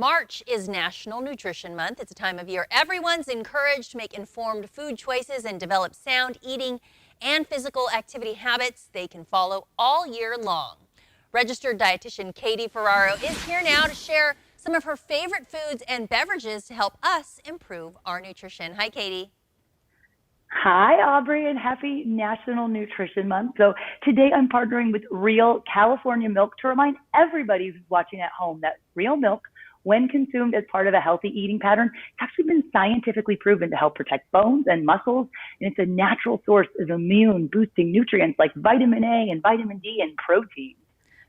March is National Nutrition Month. It's a time of year everyone's encouraged to make informed food choices and develop sound eating and physical activity habits they can follow all year long. Registered dietitian Katie Ferraro is here now to share some of her favorite foods and beverages to help us improve our nutrition. Hi, Katie. Hi, Aubrey, and happy National Nutrition Month. So today I'm partnering with Real California Milk to remind everybody who's watching at home that real milk, when consumed as part of a healthy eating pattern, it's actually been scientifically proven to help protect bones and muscles, and it's a natural source of immune-boosting nutrients like vitamin A and vitamin D and protein.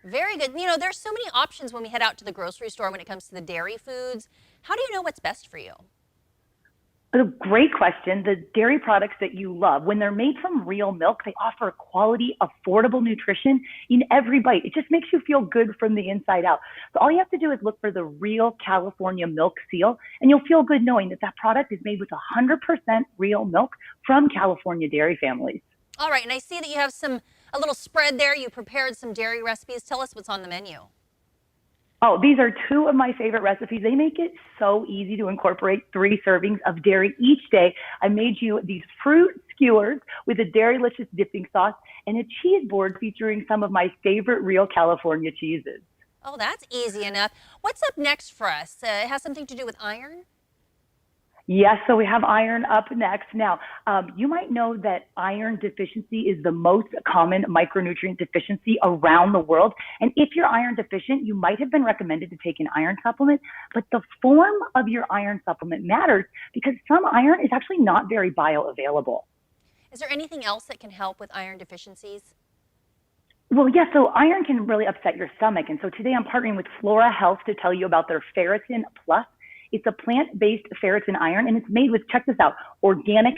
Very good. You know, there's so many options when we head out to the grocery store when it comes to the dairy foods. How do you know what's best for you? A great question. The dairy products that you love, when they're made from real milk, they offer quality, affordable nutrition in every bite. It just makes you feel good from the inside out. So all you have to do is look for the Real California Milk seal, and you'll feel good knowing that that product is made with 100% real milk from California dairy families. All right, and I see that you have a little spread there. You prepared some dairy recipes. Tell us what's on the menu. Oh, these are two of my favorite recipes. They make it so easy to incorporate 3 servings of dairy each day. I made you these fruit skewers with a Dairylicious dipping sauce and a cheese board featuring some of my favorite Real California cheeses. Oh, that's easy enough. What's up next for us? It has something to do with iron? Yes, so we have iron up next. Now, you might know that iron deficiency is the most common micronutrient deficiency around the world. And if you're iron deficient, you might have been recommended to take an iron supplement, but the form of your iron supplement matters because some iron is actually not very bioavailable. Is there anything else that can help with iron deficiencies? Well, yeah, so iron can really upset your stomach. And so today I'm partnering with Flora Health to tell you about their Ferritin Plus. It's a plant-based ferritin iron, and it's made with, check this out, organic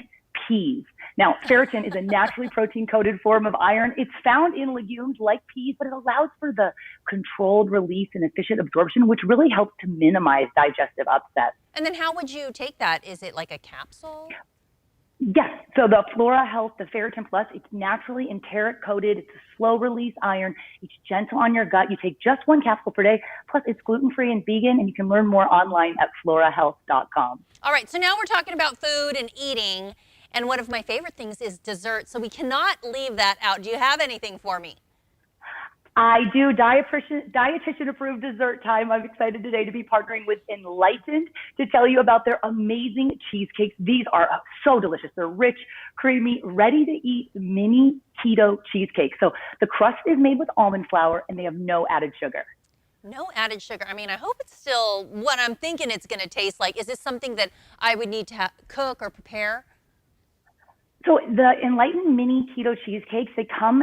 peas. Now, ferritin is a naturally protein-coated form of iron. It's found in legumes like peas, but it allows for the controlled release and efficient absorption, which really helps to minimize digestive upset. And then how would you take that? Is it like a capsule? Yes. So the Flora Health, the Ferritin Plus, it's naturally enteric coated. It's a slow release iron. It's gentle on your gut. You take just 1 capsule per day. Plus, it's gluten-free and vegan, and you can learn more online at florahealth.com. All right. So now we're talking about food and eating. And one of my favorite things is dessert. So we cannot leave that out. Do you have anything for me? I do. Dietitian approved dessert time. I'm excited today to be partnering with Enlightened to tell you about their amazing cheesecakes. These are so delicious. They're rich, creamy, ready to eat mini keto cheesecakes. So the crust is made with almond flour and they have no added sugar. No added sugar. I mean, I hope it's still what I'm thinking it's going to taste like. Is this something that I would need to cook or prepare? So the Enlightened mini keto cheesecakes,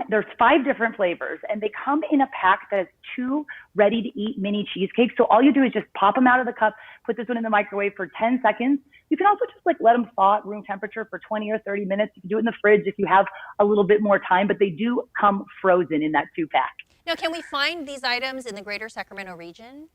there's 5 different flavors, and they come in a pack that has 2 ready-to-eat mini cheesecakes. So all you do is just pop them out of the cup, put this one in the microwave for 10 seconds. You can also just let them thaw at room temperature for 20 or 30 minutes. You can do it in the fridge if you have a little bit more time, but they do come frozen in that 2-pack. Now, can we find these items in the greater Sacramento region?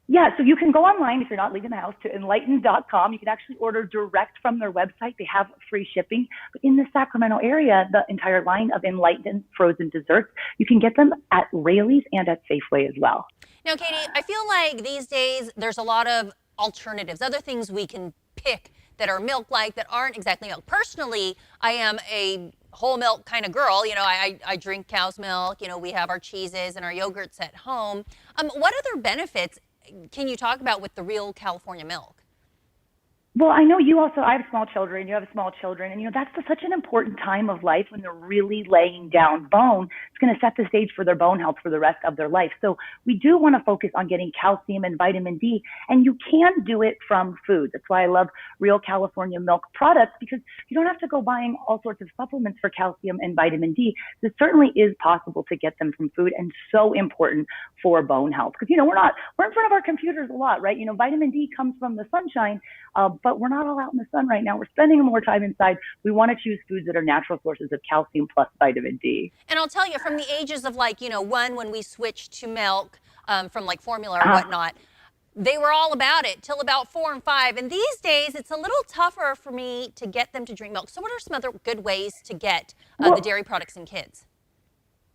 Yeah, so you can go online if you're not leaving the house to enlightened.com. You can actually order direct from their website. They have free shipping. But in the Sacramento area, the entire line of Enlightened frozen desserts, you can get them at Raley's and at Safeway as well. Now, Katie, I feel like these days there's a lot of alternatives, other things we can pick that are milk-like, that aren't exactly milk. Personally, I am a whole milk kind of girl. You know, I drink cow's milk. You know, we have our cheeses and our yogurts at home. What other benefits can you talk about with the Real California milk? Well, I know I have small children, you have small children, and that's such an important time of life when they're really laying down bone. It's going to set the stage for their bone health for the rest of their life. So we do want to focus on getting calcium and vitamin D, and you can do it from food. That's why I love Real California milk products, because you don't have to go buying all sorts of supplements for calcium and vitamin D. It certainly is possible to get them from food, and so important for bone health. Because, we're in front of our computers a lot, right? Vitamin D comes from the sunshine, but we're not all out in the sun right now. We're spending more time inside. We want to choose foods that are natural sources of calcium plus vitamin D. And I'll tell you, from the ages of when we switched to milk from formula or whatnot, they were all about it till about 4 and 5. And these days, it's a little tougher for me to get them to drink milk. So what are some other good ways to get the dairy products in kids?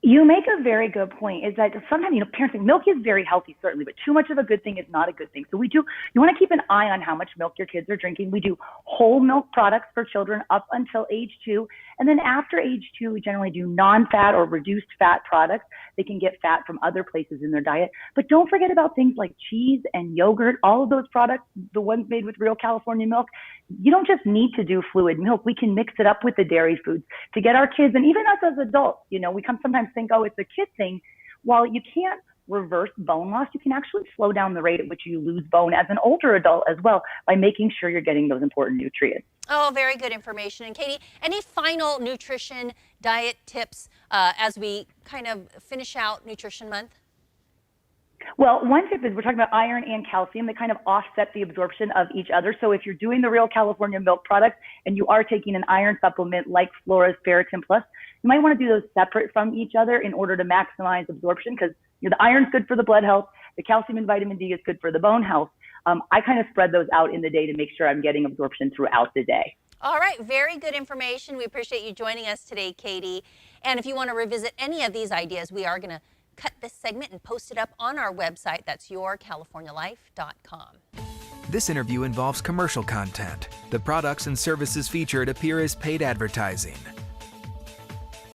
You make a very good point, is that sometimes, parents think milk is very healthy, certainly, but too much of a good thing is not a good thing. So you want to keep an eye on how much milk your kids are drinking. We do whole milk products for children up until age 2. And then after age 2, we generally do non-fat or reduced fat products. They can get fat from other places in their diet. But don't forget about things like cheese and yogurt, all of those products, the ones made with real California milk. You don't just need to do fluid milk. We can mix it up with the dairy foods to get our kids, and even us as adults, we sometimes think, oh, it's a kid thing. While you can't reverse bone loss, you can actually slow down the rate at which you lose bone as an older adult as well by making sure you're getting those important nutrients. Oh, very good information. And Katie, any final nutrition diet tips as we kind of finish out Nutrition Month? Well, one tip is we're talking about iron and calcium. They kind of offset the absorption of each other. So if you're doing the real California milk products and you are taking an iron supplement like Flora's Ferritin Plus, you might want to do those separate from each other in order to maximize absorption, because the iron's good for the blood health, the calcium and vitamin D is good for the bone health. I kind of spread those out in the day to make sure I'm getting absorption throughout the day. All right, very good information. We appreciate you joining us today, Katie. And if you want to revisit any of these ideas, we are going to cut this segment and post it up on our website. That's yourcalifornialife.com. This interview involves commercial content. The products and services featured appear as paid advertising.